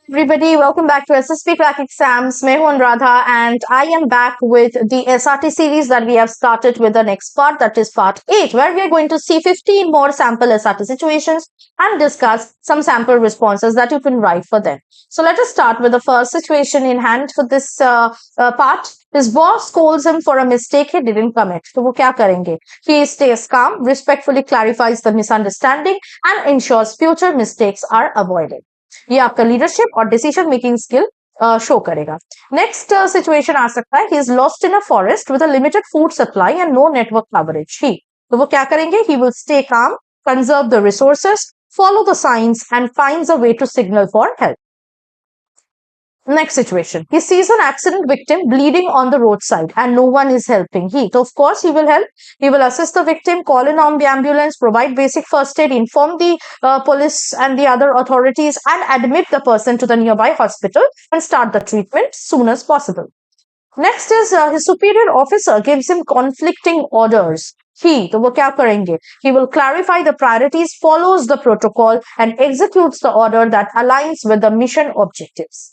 Everybody, welcome back to SSP Crack Exams. मैं हूं Radha and I am back with the SRT series that we have started with the next part, that is part 8, where we are going to see 15 more sample SRT situations and discuss some sample responses that you can write for them. So let us start with the first situation in hand for this part. His boss scolds him for a mistake he didn't commit. तो वो क्या करेंगे? He stays calm, respectfully clarifies the misunderstanding and ensures future mistakes are avoided. ये आपका leadership और decision making skill show करेगा. Next situation आ सकता है, he is lost in a forest with a limited food supply and no network coverage. He तो वो क्या करेंगे? He will stay calm, conserve the resources, follow the signs and finds a way to signal for help. Next situation. He sees an accident victim bleeding on the roadside and no one is helping. So of course, he will help. He will assist the victim, call in on the ambulance, provide basic first aid, inform the police and the other authorities, and admit the person to the nearby hospital and start the treatment soon as possible. Next is his superior officer gives him conflicting orders. तो वो क्या करेंगे? He will clarify the priorities, follows the protocol, and executes the order that aligns with the mission objectives.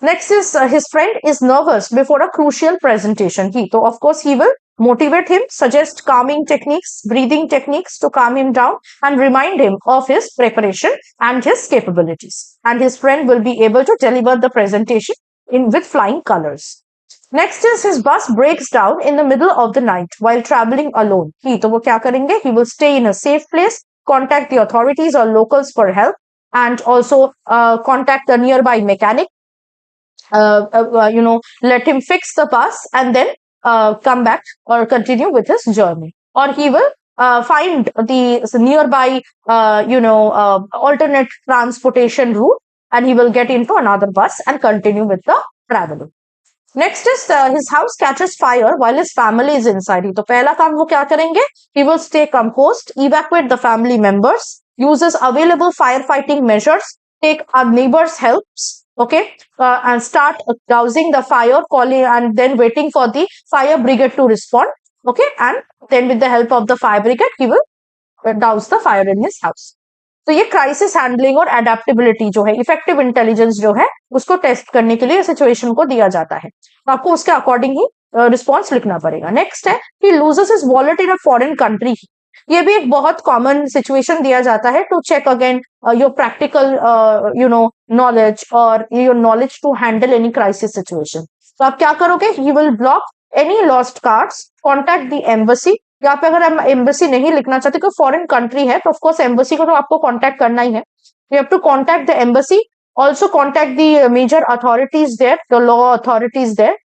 Next is his friend is nervous before a crucial presentation. So of course he will motivate him, suggest calming techniques, breathing techniques to calm him down and remind him of his preparation and his capabilities. And his friend will be able to deliver the presentation with flying colors. Next is his bus breaks down in the middle of the night while traveling alone. तो वो क्या करेंगे? He will stay in a safe place, contact the authorities or locals for help, and also contact the nearby mechanic. Let him fix the bus and then come back or continue with his journey. Or he will find the nearby, alternate transportation route, and he will get into another bus and continue with the travel. Next is his house catches fire while his family is inside. तो पहला काम वो क्या करेंगे? He will stay composed, evacuate the family members, uses available firefighting measures, take our neighbors' helps, okay, and start dousing the fire, calling and then waiting for the fire brigade to respond, okay, and then with the help of the fire brigade, he will douse the fire in his house. तो ये crisis handling और adaptability जो है, effective intelligence जो है, उसको test करने के लिए सिचुएशन को दिया जाता है. तो आपको उसके अकॉर्डिंग ही रिस्पॉन्स लिखना पड़ेगा. नेक्स्ट है, he loses his wallet in a foreign country. ये भी एक बहुत कॉमन सिचुएशन दिया जाता है to check again your practical knowledge और your knowledge to handle any crisis situation. तो आप क्या करोगे? He will block any lost cards, contact the embassy. यहाँ पे अगर हम एम्बेसी नहीं लिखना चाहते, कोई फॉरेन कंट्री है, तो ऑफकोर्स एम्बेसी को तो आपको कांटेक्ट करना ही है. You have to contact the embassy, also contact the major authorities there, the law authorities there,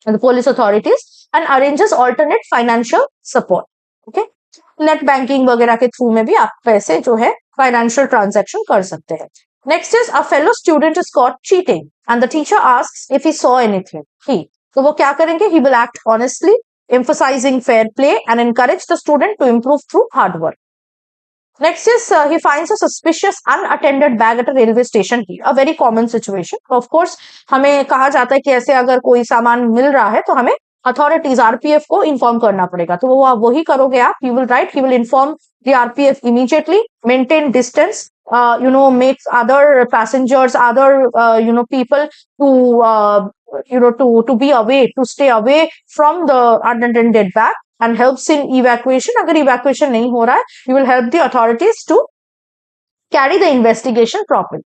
the police authorities, and arranges alternate financial support. Okay, net banking वगैरह के थ्रू में भी आप पैसे जो है फाइनेंशियल ट्रांजेक्शन कर सकते हैं. Next is a fellow student is caught cheating and the teacher asks if he saw anything. तो वो क्या करेंगे? He will act honestly, emphasizing fair play and encourage the student to improve through hard work. Next is he finds a suspicious unattended bag at a railway station. A very common situation. Of course, हमें कहा जाता है कि ऐसे अगर कोई सामान मिल रहा है तो हमें authorities RPF को inform करना पड़ेगा. तो वो वही करोगे आप. He will write, he will inform the RPF immediately, maintain distance, makes other passengers, other people to be away, to stay away from the unattended bag, and helps in evacuation. अगर evacuation नहीं हो रहा है, you will help the authorities to carry the investigation properly.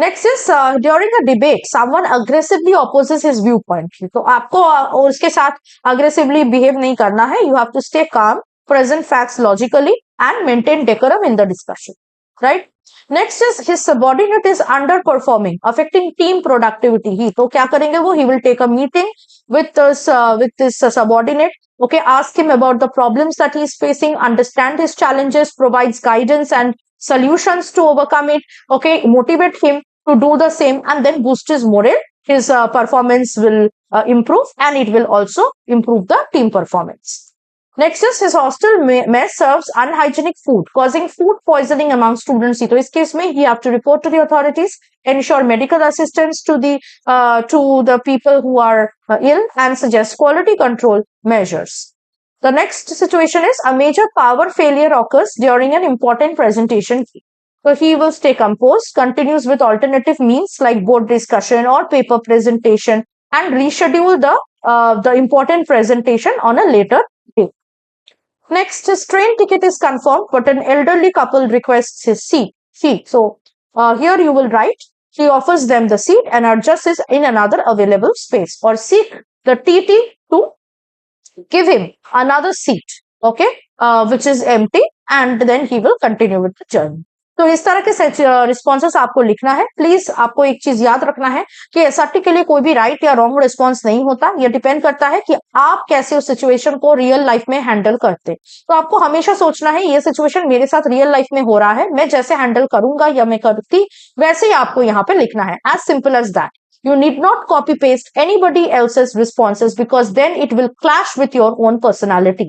Next is during a debate, someone aggressively opposes his viewpoint. तो आपको उसके साथ aggressively behave नहीं करना है. You have to stay calm, present facts logically, and maintain decorum in the discussion. Right? Next is his subordinate is underperforming, affecting team productivity. तो क्या करेंगे वो? He will take a meeting with this subordinate. Okay, ask him about the problems that he is facing, understand his challenges, provides guidance and solutions to overcome it. Okay, motivate him to do the same, and then boost his morale. His performance will improve, and it will also improve the team performance. Next is his hostel mess serves unhygienic food, causing food poisoning among students. So, इस case में he have to report to the authorities, ensure medical assistance to the people who are ill, and suggest quality control measures. The next situation is a major power failure occurs during an important presentation. So he will stay composed, continues with alternative means like board discussion or paper presentation, and reschedule the important presentation on a later day. Next, his train ticket is confirmed, but an elderly couple requests his seat. So here you will write, he offers them the seat and adjusts in another available space, or seek the TT to give him another seat, okay, which is empty, and then he will continue with the journey. तो इस तरह के responses आपको लिखना है। Please आपको एक चीज याद रखना है कि एसआरटी के लिए कोई भी राइट या रॉन्ग रिस्पॉन्स नहीं होता, ये डिपेंड करता है कि आप कैसे उस सिचुएशन को रियल लाइफ में हैंडल करते। तो आपको हमेशा सोचना है ये सिचुएशन मेरे साथ रियल लाइफ में हो रहा है, मैं जैसे हैंडल करूंगा या मैं करती वैसे ही आपको यहाँ पे लिखना है, as simple as that. You need not copy paste anybody else's responses because then it will clash with your own personality.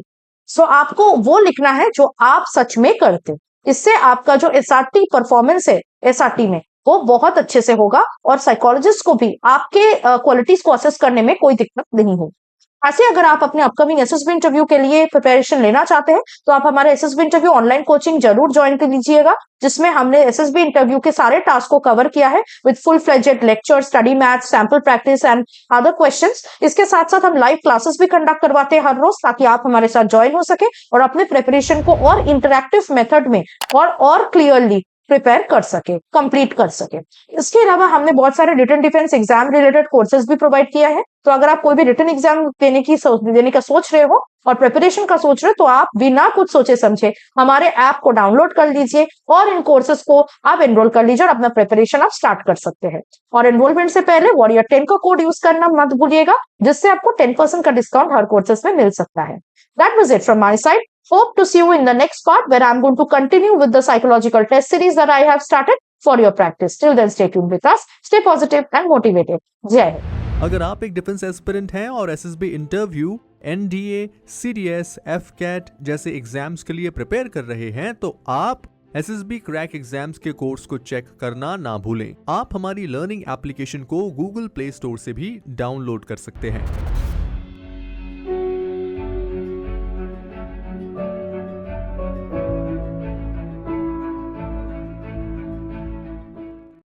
So आपको वो लिखना है जो आप सच में करते। इससे आपका जो एसआरटी परफॉर्मेंस है एसआरटी में वो बहुत अच्छे से होगा, और साइकोलॉजिस्ट को भी आपके क्वालिटीज को असेस करने में कोई दिक्कत नहीं होगी। ऐसे अगर आप अपने अपकमिंग एसएसबी इंटरव्यू के लिए प्रिपरेशन लेना चाहते हैं तो आप हमारे एसएसबी इंटरव्यू ऑनलाइन कोचिंग जरूर ज्वाइन कर लीजिएगा, जिसमें हमने एसएसबी इंटरव्यू के सारे टास्क को कवर किया है with full fledged lecture, study math, sample practice and other questions. इसके साथ साथ हम लाइव क्लासेस भी कंडक्ट करवाते हैं हर रोज, ताकि आप हमारे साथ ज्वाइन हो सके और अपने प्रिपरेशन को और इंटरैक्टिव मेथड में और क्लियरली प्रिपेयर कर सके, कंप्लीट कर सके। इसके अलावा हमने बहुत सारे written defence exam related courses भी प्रोवाइड किया है। तो अगर आप कोई भी रिटन एग्जाम देने का सोच रहे हो और प्रिपरेशन का सोच रहे हो, तो आप बिना कुछ सोचे समझे हमारे ऐप को डाउनलोड कर लीजिए और इन कोर्सेज को आप एनरोल कर लीजिए और अपना प्रिपरेशन आप स्टार्ट कर सकते हैं। और एनरोलमेंट से पहले वॉरियर 10 का कोड यूज करना मत भूलिएगा, जिससे आपको 10% का डिस्काउंट हर कोर्सेज में मिल सकता है। That was it from my side. Hope to see you in the next part, where I'm going to continue with the psychological test series that I have started for your practice. Till then, stay tuned with us. Stay positive and motivated. जय हिंद। अगर आप एक defence aspirant हैं और SSB interview, NDA, CDS, AFCAT जैसे exams के लिए prepare कर रहे हैं, तो आप एसएसबी क्रैक एग्जाम्स के कोर्स को चेक करना ना भूलें। आप हमारी लर्निंग एप्लीकेशन को गूगल प्ले स्टोर से भी डाउनलोड कर सकते हैं।